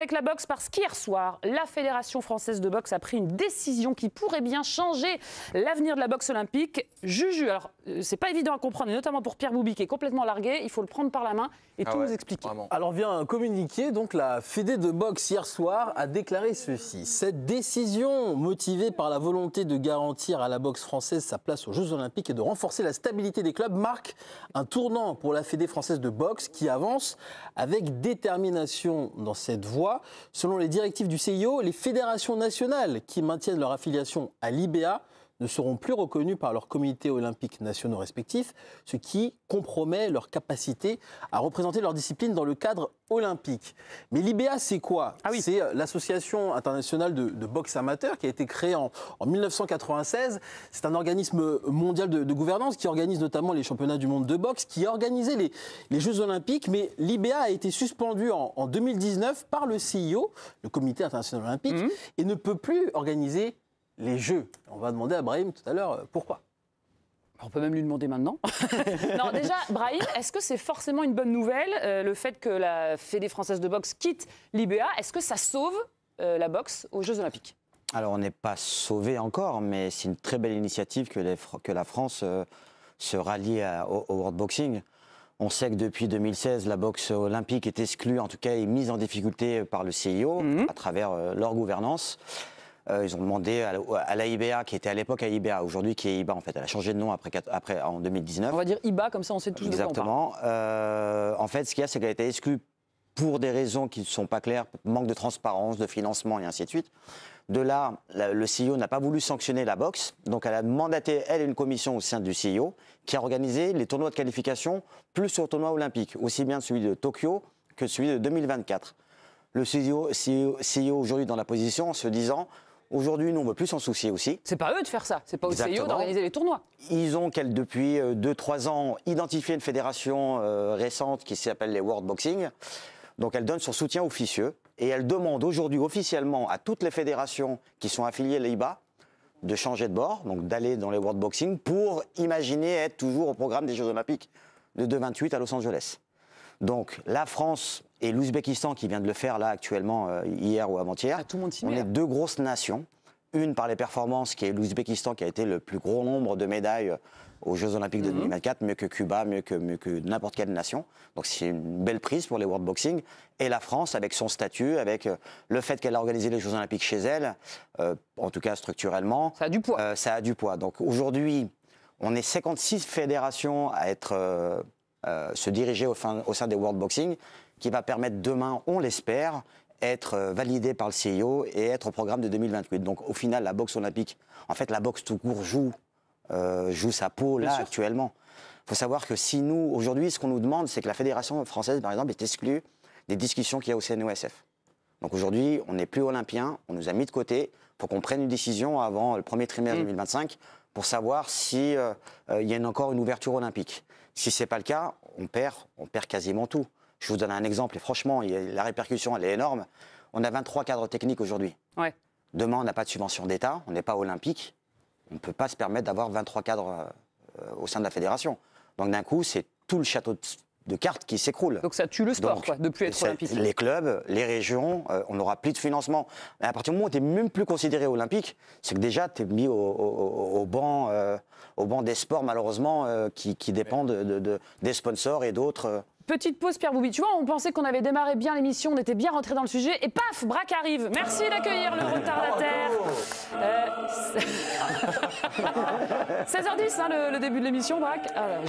Avec la boxe, parce qu'hier soir, la Fédération française de boxe a pris une décision qui pourrait bien changer l'avenir de la boxe olympique. Juju, alors c'est pas évident à comprendre, et notamment pour Pierre Bouby qui est complètement largué, il faut le prendre par la main et tout nous expliquer. Vraiment. Alors via un communiqué, donc la Fédé de boxe hier soir a déclaré ceci. Cette décision, motivée par la volonté de garantir à la boxe française sa place aux Jeux Olympiques et de renforcer la stabilité des clubs, marque un tournant pour la Fédé française de boxe qui avance avec détermination dans cette voie. Selon les directives du CIO, les fédérations nationales qui maintiennent leur affiliation à l'IBA ne seront plus reconnues par leurs comités olympiques nationaux respectifs, ce qui compromet leur capacité à représenter leur discipline dans le cadre olympique. Mais l'IBA, c'est quoi? C'est l'Association internationale de boxe amateur qui a été créée en 1996. C'est un organisme mondial de gouvernance qui organise notamment les championnats du monde de boxe, qui a organisé les Jeux olympiques. Mais l'IBA a été suspendu en 2019 par le CIO, le Comité international olympique, et ne peut plus organiser les Jeux. On va demander à Brahim tout à l'heure pourquoi. On peut même lui demander maintenant. Non, déjà, Brahim, est-ce que c'est forcément une bonne nouvelle, le fait que la Fédé française de boxe quitte l'IBA? Est-ce que ça sauve la boxe aux Jeux olympiques? Alors, on n'est pas sauvé encore, mais c'est une très belle initiative que la France se rallie au World Boxing. On sait que depuis 2016, la boxe olympique est exclue, en tout cas est mise en difficulté par le CIO à travers leur gouvernance. Ils ont demandé à la IBA, qui était à l'époque à IBA, aujourd'hui qui est IBA en fait. Elle a changé de nom après en 2019. On va dire IBA, comme ça on sait tous de quoi on parle. Exactement. En fait, ce qu'il y a, c'est qu'elle a été exclue pour des raisons qui ne sont pas claires, manque de transparence, de financement et ainsi de suite. De là, le CIO n'a pas voulu sanctionner la boxe, donc elle a mandaté, elle, une commission au sein du CIO qui a organisé les tournois de qualification plus au tournoi olympique, aussi bien celui de Tokyo que celui de 2024. Le CIO aujourd'hui dans la position en se disant... Aujourd'hui, nous, on ne veut plus s'en soucier aussi. C'est pas eux de faire ça, c'est pas au CIO d'organiser les tournois. Ils ont, depuis 2-3 ans, identifié une fédération récente qui s'appelle les World Boxing. Donc, elle donne son soutien officieux et elle demande aujourd'hui officiellement à toutes les fédérations qui sont affiliées à l'IBA de changer de bord, donc d'aller dans les World Boxing pour imaginer être toujours au programme des Jeux Olympiques de 2028 à Los Angeles. Donc, la France et l'Ouzbékistan, qui vient de le faire là actuellement, hier ou avant-hier, on est deux grosses nations. Une par les performances, qui est l'Ouzbékistan, qui a été le plus gros nombre de médailles aux Jeux Olympiques de 2024, mieux que Cuba, mieux que n'importe quelle nation. Donc c'est une belle prise pour les World Boxing. Et la France, avec son statut, avec le fait qu'elle a organisé les Jeux Olympiques chez elle, en tout cas structurellement. Ça a du poids. Ça a du poids. Donc aujourd'hui, on est 56 fédérations à être... se diriger au sein des World Boxing, qui va permettre demain, on l'espère, être validé par le CIO et être au programme de 2028. Donc au final, la boxe olympique, en fait la boxe tout court joue sa peau là actuellement. Il faut savoir que si nous, aujourd'hui, ce qu'on nous demande, c'est que la Fédération française, par exemple, est exclue des discussions qu'il y a au CNOSF. Donc aujourd'hui, on n'est plus olympien, on nous a mis de côté, il faut qu'on prenne une décision avant le premier trimestre 2025 pour savoir si y a encore une ouverture olympique. Si ce n'est pas le cas, on perd quasiment tout. Je vous donne un exemple, et franchement, la répercussion, elle est énorme. On a 23 cadres techniques aujourd'hui. Ouais. Demain, on n'a pas de subvention d'État, on n'est pas olympique. On ne peut pas se permettre d'avoir 23 cadres au sein de la fédération. Donc d'un coup, c'est tout le château de cartes qui s'écroule. Donc ça tue le sport, quoi, de ne plus être olympique. Les clubs, les régions, on n'aura plus de financement. À partir du moment où tu n'es même plus considéré olympique, c'est que déjà tu es mis au banc des sports, malheureusement, qui dépendent des sponsors et d'autres. Petite pause, Pierre Bouby. Tu vois, on pensait qu'on avait démarré bien l'émission, on était bien rentré dans le sujet, et paf, Braque arrive. Merci d'accueillir le retardataire. 16h10, hein, le début de l'émission, Braque.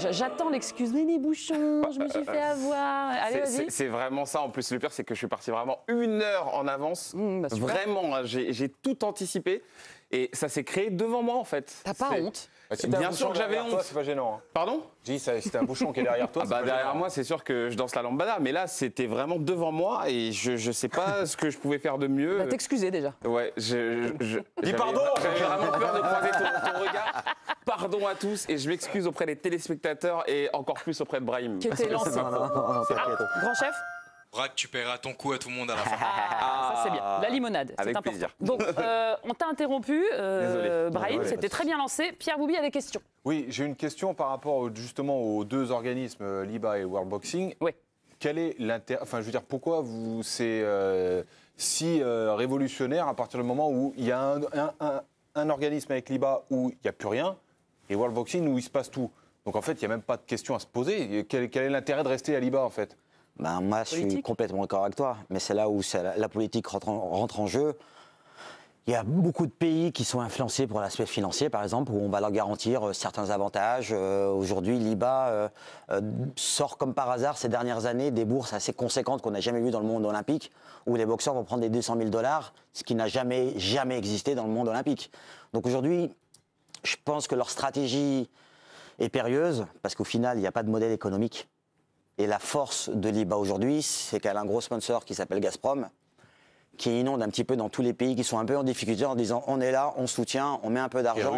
J'attends l'excuse, mais les bouchons, je me suis fait avoir. Allez, vas-y. C'est vraiment ça. En plus, le pire, c'est que je suis parti vraiment 1 heure en avance. Vraiment, hein, j'ai tout anticipé. Et ça s'est créé devant moi, en fait. T'as pas honte? Bien sûr que j'avais honte. C'est pas gênant. Hein. Pardon? Je dis, c'était un bouchon qui est derrière toi. Derrière moi, c'est sûr que je danse la lambada. Mais là, c'était vraiment devant moi et je sais pas ce que je pouvais faire de mieux. T'excuser déjà. Ouais, dis pardon. J'avais vraiment peur de croiser ton regard. Pardon à tous et je m'excuse auprès des téléspectateurs et encore plus auprès de Brahim. Qui était lancé. Grand chef? Braque, tu paieras ton coup à tout le monde à la fin. Ça c'est bien. La limonade, c'est important. Plaisir. Donc, on t'a interrompu, Brahim, c'était très bien lancé. Pierre Bouby a des questions. Oui, j'ai une question par rapport justement aux deux organismes, l'IBA et World Boxing. Oui. quel est l'intérêt, enfin je veux dire, pourquoi c'est si révolutionnaire à partir du moment où il y a un organisme avec l'IBA où il n'y a plus rien et World Boxing où il se passe tout. Donc en fait, il n'y a même pas de question à se poser. Quel est l'intérêt de rester à l'IBA en fait? Ben, moi, je suis complètement d'accord avec toi, mais c'est là où la politique rentre en jeu. Il y a beaucoup de pays qui sont influencés pour l'aspect financier, par exemple, où on va leur garantir certains avantages. Aujourd'hui, l'IBA sort comme par hasard ces dernières années des bourses assez conséquentes qu'on n'a jamais vues dans le monde olympique, où les boxeurs vont prendre des 200 000 $, ce qui n'a jamais existé dans le monde olympique. Donc aujourd'hui, je pense que leur stratégie est périlleuse, parce qu'au final, il n'y a pas de modèle économique. Et la force de l'IBA aujourd'hui, c'est qu'elle a un gros sponsor qui s'appelle Gazprom, qui inonde un petit peu dans tous les pays qui sont un peu en difficulté en disant on est là, on soutient, on met un peu d'argent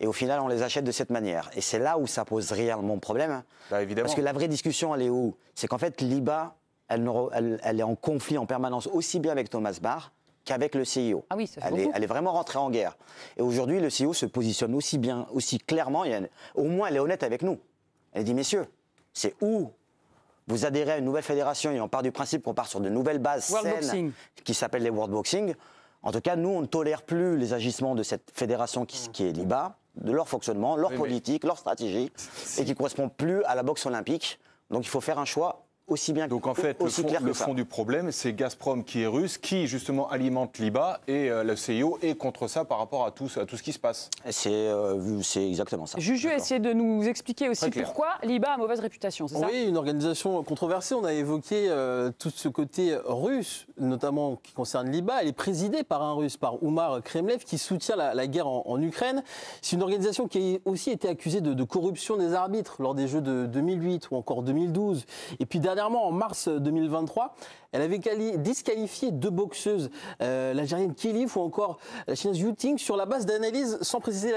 et au final on les achète de cette manière. Et c'est là où ça pose réellement problème. Bah, évidemment. Parce que la vraie discussion, elle est où? C'est qu'en fait l'IBA, elle est en conflit en permanence aussi bien avec Thomas Bach qu'avec le CIO. Ah oui, ça fait beaucoup. Elle est vraiment rentrée en guerre. Et aujourd'hui, le CIO se positionne aussi bien, aussi clairement, au moins elle est honnête avec nous. Elle dit messieurs, c'est où vous adhérez à une nouvelle fédération et on part du principe qu'on part sur de nouvelles bases saines qui s'appellent les World Boxing. En tout cas, nous, on ne tolère plus les agissements de cette fédération qui est l'IBA, de leur fonctionnement, leur politique, leur stratégie, et qui ne correspond plus à la boxe olympique. Donc il faut faire un choix aussi bien Donc en fait, le fond du problème, c'est Gazprom qui est russe, qui justement alimente l'IBA et le CIO est contre ça par rapport à tout ce qui se passe. C'est exactement ça. Juju a essayé de nous expliquer aussi pourquoi l'IBA a mauvaise réputation, c'est ça? Oui, une organisation controversée. On a évoqué tout ce côté russe, notamment qui concerne l'IBA. Elle est présidée par un russe, par Oumar Kremlev, qui soutient la guerre en Ukraine. C'est une organisation qui a aussi été accusée de corruption des arbitres lors des Jeux de 2008 ou encore 2012. Et puis dernièrement, en mars 2023, elle avait disqualifié 2 boxeuses, l'Algérienne Kelif ou encore la Chinoise Yu Ting, sur la base d'analyses, sans préciser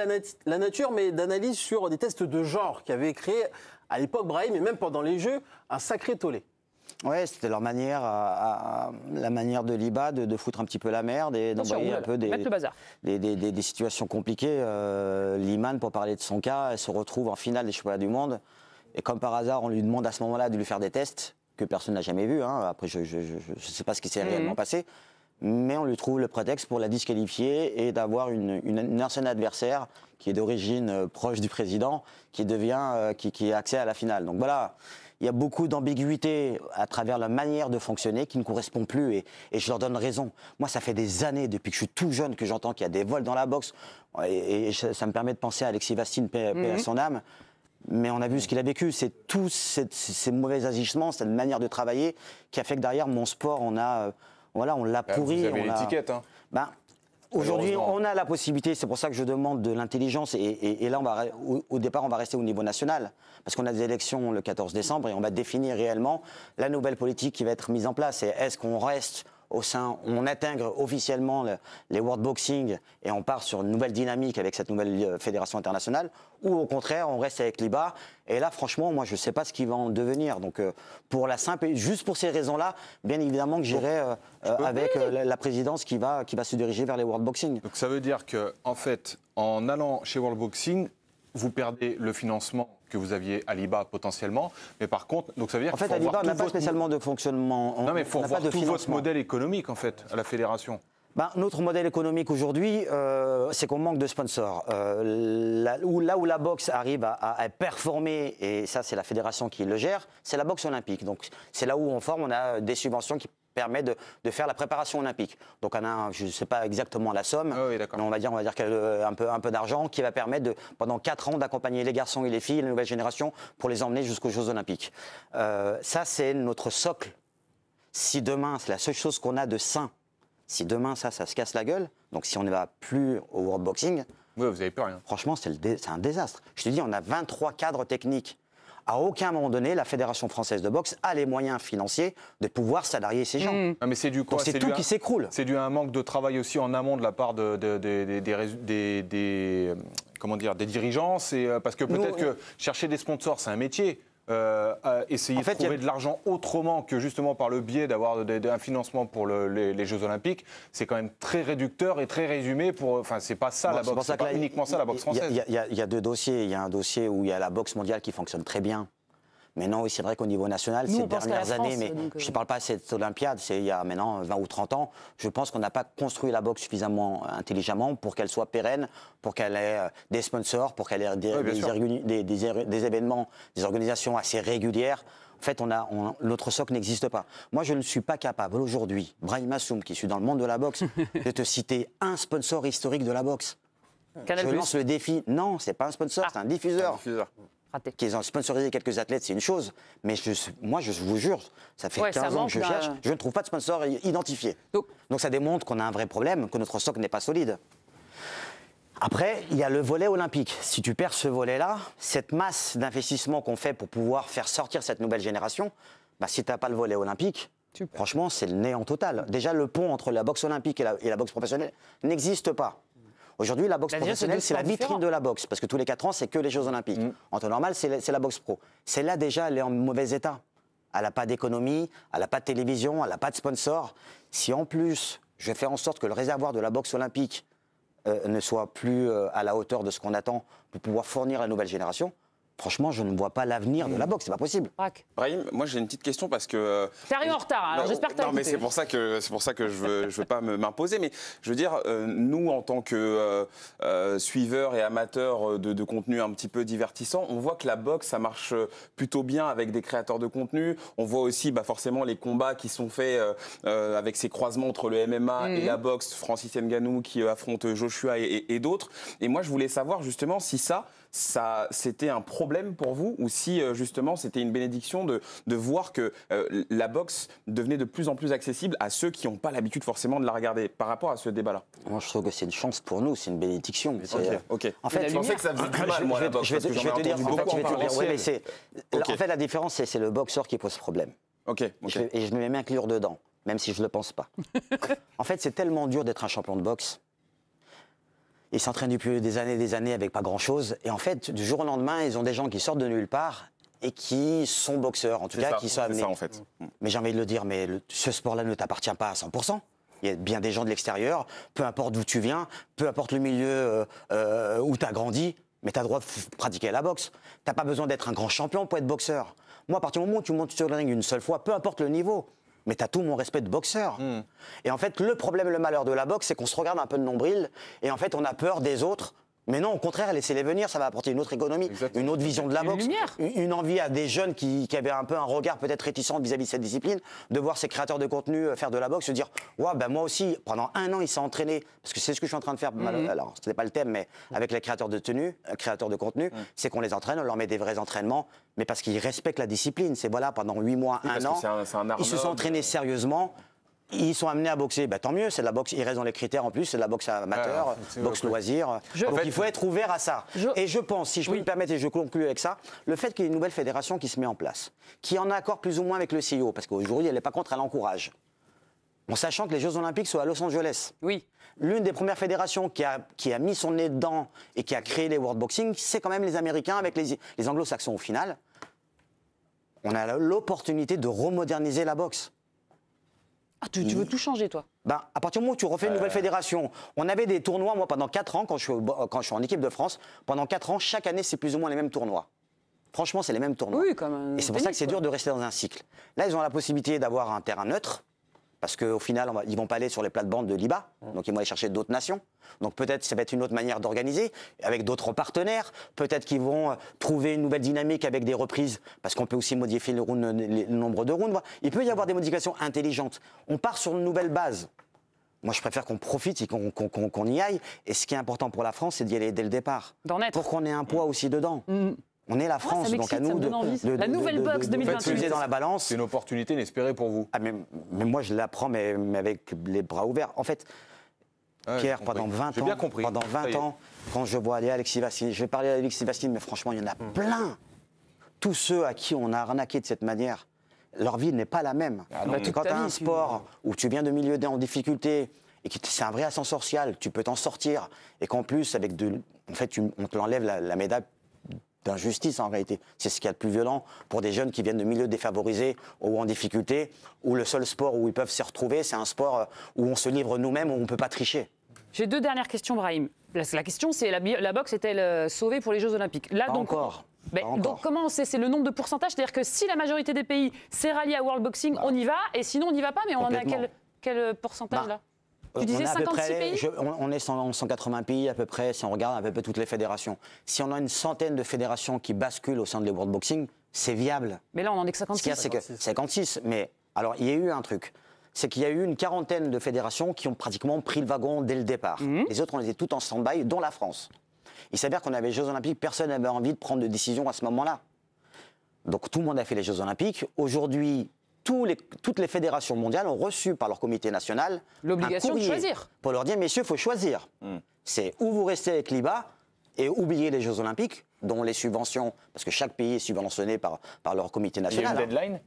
la nature, mais d'analyses sur des tests de genre qui avaient créé à l'époque, Brahim, et même pendant les Jeux, un sacré tollé. Ouais, c'était leur manière, la manière de l'IBA de foutre un petit peu la merde et d'envoyer un peu des situations compliquées. Liman, pour parler de son cas, elle se retrouve en finale des championnats du monde. Et comme par hasard, on lui demande à ce moment-là de lui faire des tests que personne n'a jamais vus. Hein. Après, je ne sais pas ce qui s'est réellement passé. Mais on lui trouve le prétexte pour la disqualifier et d'avoir une ancienne adversaire qui est d'origine proche du président, qui est accès à la finale. Donc voilà, il y a beaucoup d'ambiguïté à travers la manière de fonctionner qui ne correspond plus et je leur donne raison. Moi, ça fait des années, depuis que je suis tout jeune, que j'entends qu'il y a des vols dans la boxe et ça me permet de penser à Alexis Vastine, paix à son âme. Mais on a vu ce qu'il a vécu, c'est tous ces mauvais agissements, cette manière de travailler qui a fait que derrière mon sport, on l'a pourri. Vous avez l'étiquette, hein. Aujourd'hui, on a la possibilité, c'est pour ça que je demande de l'intelligence, et là, au départ, on va rester au niveau national, parce qu'on a des élections le 14 décembre, et on va définir réellement la nouvelle politique qui va être mise en place. Et est-ce qu'on reste on intègre officiellement les World Boxing et on part sur une nouvelle dynamique avec cette nouvelle fédération internationale, ou au contraire on reste avec l'IBA. Et là franchement moi je ne sais pas ce qui va en devenir. Donc juste pour ces raisons-là, bien évidemment que j'irai avec la présidence qui va se diriger vers les World Boxing. Donc ça veut dire que en fait en allant chez World Boxing, vous perdez le financement que vous aviez à l'IBA potentiellement, mais par contre, donc ça veut dire en fait, à l'IBA, on n'a pas spécialement de fonctionnement. Non, mais il faut voir tout votre modèle économique, en fait, à la fédération. Notre modèle économique aujourd'hui, c'est qu'on manque de sponsors. Là où la boxe arrive à performer, et ça, c'est la fédération qui le gère, c'est la boxe olympique. Donc, c'est là où on a des subventions qui permettent de faire la préparation olympique. Donc, on a, je ne sais pas exactement la somme, mais on va dire un peu d'argent qui va permettre pendant 4 ans d'accompagner les garçons et les filles, la nouvelle génération, pour les emmener jusqu'aux Jeux olympiques. Ça, c'est notre socle. Si demain, c'est la seule chose qu'on a de sain, si demain ça se casse la gueule, donc si on ne va plus au World Boxing, vous n'avez plus rien. Franchement, c'est un désastre. Je te dis, on a 23 cadres techniques. À aucun moment donné, la Fédération française de boxe a les moyens financiers de pouvoir salarier ces gens. Ah, mais c'est du quoi? C'est tout qui s'écroule. C'est dû à un manque de travail aussi en amont de la part des dirigeants. Parce que peut-être que chercher des sponsors, c'est un métier. Essayer de trouver de l'argent autrement que justement par le biais d'avoir un financement pour les Jeux Olympiques, c'est quand même très réducteur et très résumé. Enfin, c'est pas ça la boxe, c'est pas uniquement ça la boxe française. Il y a 2 dossiers. Il y a un dossier où il y a la boxe mondiale qui fonctionne très bien, Maintenant, oui, c'est vrai qu'au niveau national, Nous, ces on pense qu'à la dernières années, France, mais donc, je ne parle pas de cette Olympiade, c'est il y a maintenant 20 ou 30 ans, je pense qu'on n'a pas construit la boxe suffisamment intelligemment pour qu'elle soit pérenne, pour qu'elle ait des sponsors, pour qu'elle ait des événements, des organisations assez régulières. En fait, l'autre socle n'existe pas. Moi, je ne suis pas capable aujourd'hui, Brahim Assoum, qui suis dans le monde de la boxe, de te citer un sponsor historique de la boxe. Canal+. Je lance le défi. Non, c'est pas un sponsor, c'est un diffuseur. Raté. Qu'ils ont sponsorisé quelques athlètes, c'est une chose. Mais moi, je vous jure, ça fait 15 ans que je cherche. Je ne trouve pas de sponsor identifié. Donc ça démontre qu'on a un vrai problème, que notre socle n'est pas solide. Après, il y a le volet olympique. Si tu perds ce volet-là, cette masse d'investissement qu'on fait pour pouvoir faire sortir cette nouvelle génération, bah, si tu n'as pas le volet olympique, franchement, c'est le néant total. Déjà, le pont entre la boxe olympique et la boxe professionnelle n'existe pas. Aujourd'hui, la boxe professionnelle, c'est la vitrine de la boxe, parce que tous les 4 ans, c'est que les Jeux Olympiques. En temps normal, c'est la boxe pro. Celle-là, déjà, elle est en mauvais état. Elle n'a pas d'économie, elle n'a pas de télévision, elle n'a pas de sponsor. Si en plus, je fais en sorte que le réservoir de la boxe olympique ne soit plus à la hauteur de ce qu'on attend pour pouvoir fournir la nouvelle génération, franchement, je ne vois pas l'avenir de la boxe, c'est pas possible. Brahim, moi j'ai une petite question parce que... Tu arrives en retard, alors j'espère que tu as Non, mais c'est pour ça que je veux pas m'imposer, mais je veux dire, nous en tant que suiveurs et amateurs de contenu un petit peu divertissant, on voit que la boxe, ça marche plutôt bien avec des créateurs de contenu. On voit aussi forcément les combats qui sont faits avec ces croisements entre le MMA et la boxe, Francis Ngannou qui affronte Joshua et d'autres. Et moi je voulais savoir justement si ça c'était un problème pour vous ou si justement c'était une bénédiction de voir que la boxe devenait de plus en plus accessible à ceux qui n'ont pas l'habitude forcément de la regarder par rapport à ce débat-là. Moi je trouve que c'est une chance pour nous, c'est une bénédiction. Ok. En fait, je pensais que ça faisait du mal, moi, la boxe. Je vais te dire, en fait la différence c'est le boxeur qui pose problème. Et je me mets m'inclure dedans, même si je ne le pense pas. En fait c'est tellement dur d'être un champion de boxe. Ils s'entraînent depuis des années avec pas grand-chose. Et en fait, du jour au lendemain, ils ont des gens qui sortent de nulle part et qui sont boxeurs, en tout cas, qui sont amenés. C'est ça, en fait. Mais j'ai envie de le dire, mais ce sport-là ne t'appartient pas à 100%. Il y a bien des gens de l'extérieur, peu importe d'où tu viens, peu importe le milieu où tu as grandi, mais tu as le droit de pratiquer la boxe. Tu n'as pas besoin d'être un grand champion pour être boxeur. Moi, à partir du moment où tu montes sur le ring une seule fois, peu importe le niveau, mais tu as tout mon respect de boxeur. Et en fait, le problème, le malheur de la boxe, c'est qu'on se regarde un peu de nombril et en fait, on a peur des autres. Mais non, au contraire, laissez-les venir, ça va apporter une autre économie, une autre vision de la boxe. Une envie à des jeunes qui avaient un peu un regard peut-être réticent vis-à-vis de cette discipline, de voir ces créateurs de contenu faire de la boxe, se dire ouais, ben moi aussi, pendant 1 an, il s'est entraîné, parce que c'est ce que je suis en train de faire, alors ce n'est pas le thème, mais avec les créateurs de tenue, créateurs de contenu, c'est qu'on les entraîne, on leur met des vrais entraînements, mais parce qu'ils respectent la discipline. C'est voilà, pendant 8 mois, 1 an, ils se sont entraînés sérieusement. Ils sont amenés à boxer, tant mieux, c'est de la boxe, ils restent dans les critères en plus, c'est de la boxe amateur, boxe loisir. Donc il faut être ouvert à ça. Et je pense, si je peux me permettre, et je conclue avec ça, le fait qu'il y ait une nouvelle fédération qui se met en place, qui est en accord plus ou moins avec le CIO, parce qu'aujourd'hui elle n'est pas contre, elle encourage. En sachant que les Jeux Olympiques sont à Los Angeles. Oui. L'une des premières fédérations qui a mis son nez dedans et qui a créé les World Boxing, c'est quand même les Américains avec les Anglo-Saxons au final. On a l'opportunité de remoderniser la boxe. Ah, tu veux tout changer, toi? À partir du moment où tu refais une nouvelle fédération, on avait des tournois, moi, pendant 4 ans, quand je suis en équipe de France, pendant 4 ans, chaque année, c'est plus ou moins les mêmes tournois. Franchement, c'est les mêmes tournois. Oui, comme et c'est pour ça que c'est dur de rester dans un cycle. Là, ils ont la possibilité d'avoir un terrain neutre, parce qu'au final, ils ne vont pas aller sur les plates-bandes de l'IBA, donc ils vont aller chercher d'autres nations. Donc peut-être ça va être une autre manière d'organiser, avec d'autres partenaires. Peut-être qu'ils vont trouver une nouvelle dynamique avec des reprises, parce qu'on peut aussi modifier le nombre de rounds. Il peut y avoir des modifications intelligentes. On part sur une nouvelle base. Moi, je préfère qu'on profite et qu'on y aille. Et ce qui est important pour la France, c'est d'y aller dès le départ. Pour qu'on ait un poids aussi dedans. On est la France, donc à nous la nouvelle boxe 2028. Peser dans la balance. C'est une opportunité inespérée pour vous. Ah, mais moi, je la prends, mais avec les bras ouverts. En fait, Pierre, pendant 20 ans, quand je vois aller Alexis Vassine, je vais parler d'Alexis Vassine, mais franchement, il y en a plein. Tous ceux à qui on a arnaqué de cette manière, leur vie n'est pas la même. Quand tu as un sport où tu viens de milieux en difficulté et que c'est un vrai ascenseur social, tu peux t'en sortir, et qu'en plus, on te l'enlève la médaille d'injustice en réalité. C'est ce qu'il y a de plus violent pour des jeunes qui viennent de milieux défavorisés ou en difficulté, où le seul sport où ils peuvent se retrouver, c'est un sport où on se livre nous-mêmes, où on ne peut pas tricher. J'ai 2 dernières questions, Brahim. La question, c'est la boxe est-elle sauvée pour les Jeux Olympiques? Là, Pas encore. Mais Pas encore. donc comment on sait? C'est le nombre de pourcentage, c'est-à-dire que si la majorité des pays s'est rallié à World Boxing, on y va, et sinon on n'y va pas, mais on en est à quel pourcentage Bah, là? Tu disais on est à peu 56 près, pays? on est 180 pays à peu près, si on regarde à peu près toutes les fédérations. Si on a une centaine de fédérations qui basculent au sein de World Boxing, c'est viable. Mais là on en est que Ce qu'il y a, 56. c'est que 56. Mais alors, il y a eu un truc. C'est qu'il y a eu une quarantaine de fédérations qui ont pratiquement pris le wagon dès le départ. Les autres, on était toutes en stand-by, dont la France. Il s'avère qu'on avait les Jeux Olympiques, personne n'avait envie de prendre de décision à ce moment-là. Donc tout le monde a fait les Jeux Olympiques. Aujourd'hui, toutes les fédérations mondiales ont reçu par leur comité national L'obligation un de courrier choisir. pour leur dire, messieurs, il faut choisir. C'est où vous restez avec l'IBA et oubliez les Jeux Olympiques, dont les subventions, parce que chaque pays est subventionné par leur comité Il y a national. une deadline?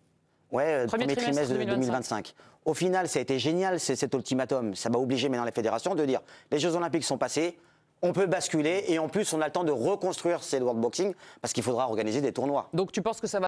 Ouais, Premier premier trimestre de 2025. 2025. Au final, ça a été génial, cet ultimatum. Ça va obliger maintenant les fédérations de dire, les Jeux Olympiques sont passés, on peut basculer, et en plus, on a le temps de reconstruire ces World Boxing, parce qu'il faudra organiser des tournois. Donc tu penses que ça va